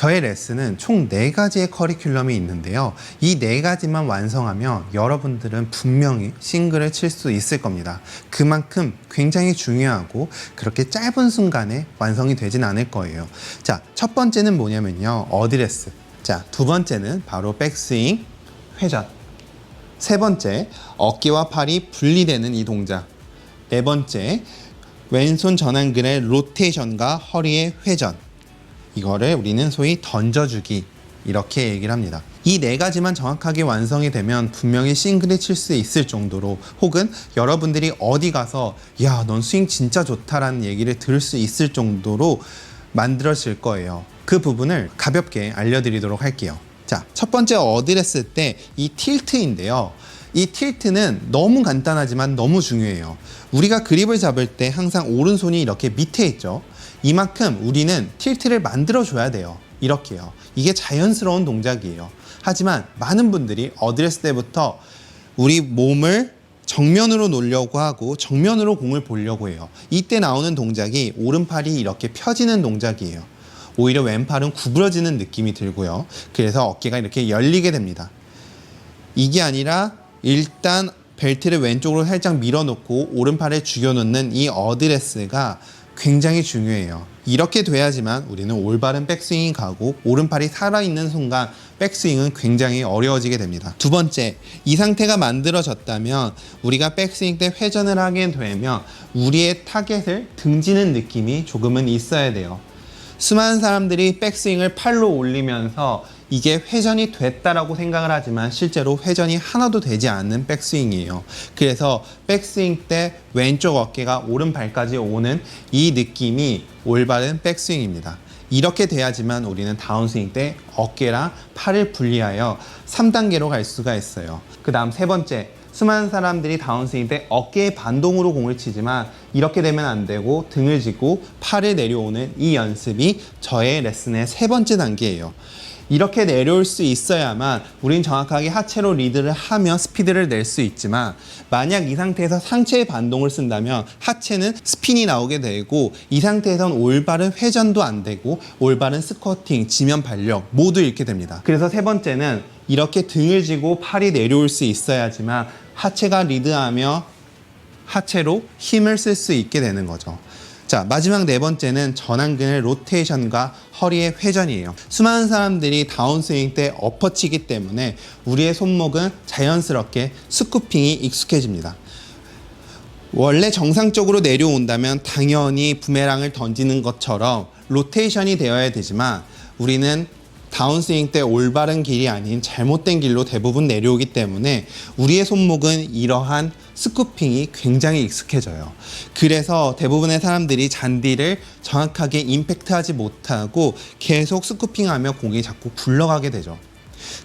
저의 레슨은 총 4가지의 커리큘럼이 있는데요. 이 4가지만 완성하면 여러분들은 분명히 싱글을 칠 수 있을 겁니다. 그만큼 굉장히 중요하고 그렇게 짧은 순간에 완성이 되진 않을 거예요. 자, 첫 번째는 뭐냐면요. 어드레스. 자, 두 번째는 바로 백스윙, 회전. 세 번째, 어깨와 팔이 분리되는 이 동작. 네 번째, 왼손 전완근의 로테이션과 허리의 회전. 이거를 우리는 소위 던져주기 이렇게 얘기를 합니다. 이 4가지만 정확하게 완성이 되면 분명히 싱글이 칠 수 있을 정도로, 혹은 여러분들이 어디 가서 야, 넌 스윙 진짜 좋다라는 얘기를 들을 수 있을 정도로 만들어질 거예요. 그 부분을 가볍게 알려드리도록 할게요. 자, 첫 번째 어드레스 때 이 틸트인데요. 이 틸트는 너무 간단하지만 너무 중요해요. 우리가 그립을 잡을 때 항상 오른손이 이렇게 밑에 있죠. 이만큼 우리는 틸트를 만들어줘야 돼요. 이렇게요. 이게 자연스러운 동작이에요. 하지만 많은 분들이 어드레스 때부터 우리 몸을 정면으로 놓으려고 하고 정면으로 공을 보려고 해요. 이때 나오는 동작이 오른팔이 이렇게 펴지는 동작이에요. 오히려 왼팔은 구부러지는 느낌이 들고요. 그래서 어깨가 이렇게 열리게 됩니다. 이게 아니라 일단 벨트를 왼쪽으로 살짝 밀어놓고 오른팔을 죽여놓는 이 어드레스가 굉장히 중요해요. 이렇게 돼야지만 우리는 올바른 백스윙이 가고 오른팔이 살아있는 순간 백스윙은 굉장히 어려워지게 됩니다. 두 번째, 이 상태가 만들어졌다면 우리가 백스윙 때 회전을 하게 되면 우리의 타겟을 등지는 느낌이 조금은 있어야 돼요. 수많은 사람들이 백스윙을 팔로 올리면서 이게 회전이 됐다라고 생각을 하지만 실제로 회전이 하나도 되지 않는 백스윙이에요. 그래서 백스윙 때 왼쪽 어깨가 오른발까지 오는 이 느낌이 올바른 백스윙입니다. 이렇게 돼야지만 우리는 다운스윙 때 어깨랑 팔을 분리하여 3단계로 갈 수가 있어요. 그 다음 세 번째, 수많은 사람들이 다운스윙 때 어깨의 반동으로 공을 치지만 이렇게 되면 안 되고 등을 쥐고 팔을 내려오는 이 연습이 저의 레슨의 세 번째 단계예요. 이렇게 내려올 수 있어야만 우린 정확하게 하체로 리드를 하며 스피드를 낼 수 있지만, 만약 이 상태에서 상체의 반동을 쓴다면 하체는 스핀이 나오게 되고 이 상태에선 올바른 회전도 안 되고 올바른 스쿼팅, 지면 발력 모두 잃게 됩니다. 그래서 세 번째는 이렇게 등을 쥐고 팔이 내려올 수 있어야지만 하체가 리드하며 하체로 힘을 쓸 수 있게 되는 거죠. 자, 마지막 네 번째는 전완근의 로테이션과 허리의 회전이에요. 수많은 사람들이 다운스윙 때 엎어치기 때문에 우리의 손목은 자연스럽게 스쿠핑이 익숙해집니다. 원래 정상적으로 내려온다면 당연히 부메랑을 던지는 것처럼 로테이션이 되어야 되지만 우리는 다운스윙 때 올바른 길이 아닌 잘못된 길로 대부분 내려오기 때문에 우리의 손목은 이러한 스쿠핑이 굉장히 익숙해져요. 그래서 대부분의 사람들이 잔디를 정확하게 임팩트하지 못하고 계속 스쿠핑하며 공이 자꾸 굴러가게 되죠.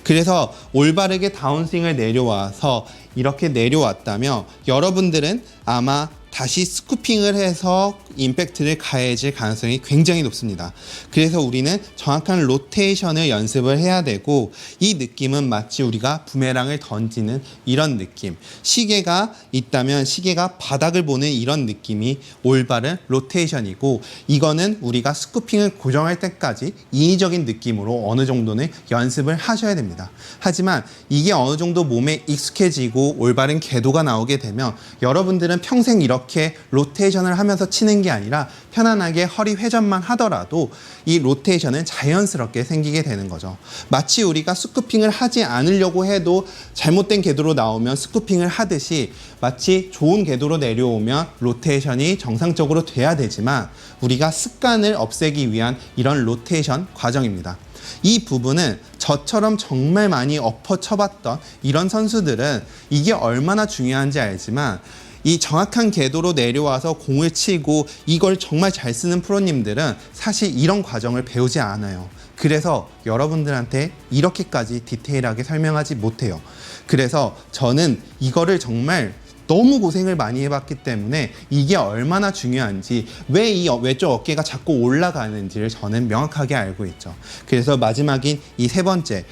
그래서 올바르게 다운스윙을 내려와서 이렇게 내려왔다면 여러분들은 아마 다시 스쿠핑을 해서 임팩트를 가해질 가능성이 굉장히 높습니다. 그래서 우리는 정확한 로테이션을 연습을 해야 되고, 이 느낌은 마치 우리가 부메랑을 던지는 이런 느낌, 시계가 있다면 시계가 바닥을 보는 이런 느낌이 올바른 로테이션이고, 이거는 우리가 스쿠핑을 고정할 때까지 인위적인 느낌으로 어느 정도는 연습을 하셔야 됩니다. 하지만 이게 어느 정도 몸에 익숙해지고 올바른 궤도가 나오게 되면 여러분들은 평생 이렇게 로테이션을 하면서 치는 게 아니라 편안하게 허리 회전만 하더라도 이 로테이션은 자연스럽게 생기게 되는 거죠. 마치 우리가 스쿠핑을 하지 않으려고 해도 잘못된 궤도로 나오면 스쿠핑을 하듯이, 마치 좋은 궤도로 내려오면 로테이션이 정상적으로 돼야 되지만 우리가 습관을 없애기 위한 이런 로테이션 과정입니다. 이 부분은 저처럼 정말 많이 엎어쳐봤던 이런 선수들은 이게 얼마나 중요한지 알지만, 이 정확한 궤도로 내려와서 공을 치고 이걸 정말 잘 쓰는 프로님들은 사실 이런 과정을 배우지 않아요. 그래서 여러분들한테 이렇게까지 디테일하게 설명하지 못해요. 그래서 저는 이거를 정말 너무 고생을 많이 해봤기 때문에 이게 얼마나 중요한지, 왜 이 왼쪽 어깨가 자꾸 올라가는지를 저는 명확하게 알고 있죠. 그래서 마지막인 이 세 번째,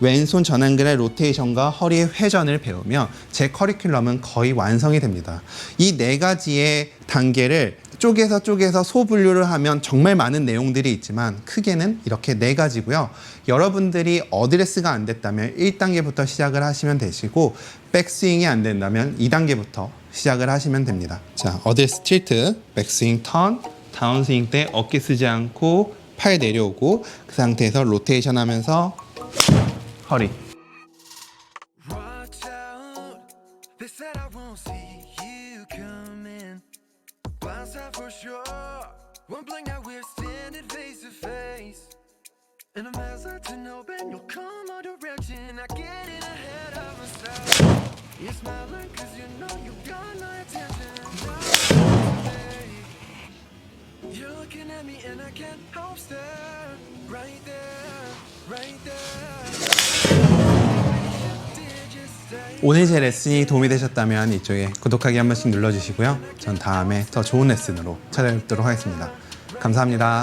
왼손 전완근의 로테이션과 허리의 회전을 배우면 제 커리큘럼은 거의 완성이 됩니다. 이 4가지의 단계를 쪼개서 소분류를 하면 정말 많은 내용들이 있지만 크게는 이렇게 4가지고요. 여러분들이 어드레스가 안 됐다면 1단계부터 시작을 하시면 되시고 백스윙이 안 된다면 2단계부터 시작을 하시면 됩니다. 자, 어드레스 틸트, 백스윙 턴, 다운스윙 때 어깨 쓰지 않고 팔 내려오고 그 상태에서 로테이션 하면서 허리. Watch out, they said I won't see you coming. Blindside for sure. One blink now we're standing face to face. And I'm hesitant to open, you'll come our direction. I get in ahead of myself. You're smiling cause you know you got my attention. You're looking at me and I can't help stare. Right there, right there. 오늘 제 레슨이 도움이 되셨다면 이쪽에 구독하기 한 번씩 눌러주시고요. 전 다음에 더 좋은 레슨으로 찾아뵙도록 하겠습니다. 감사합니다.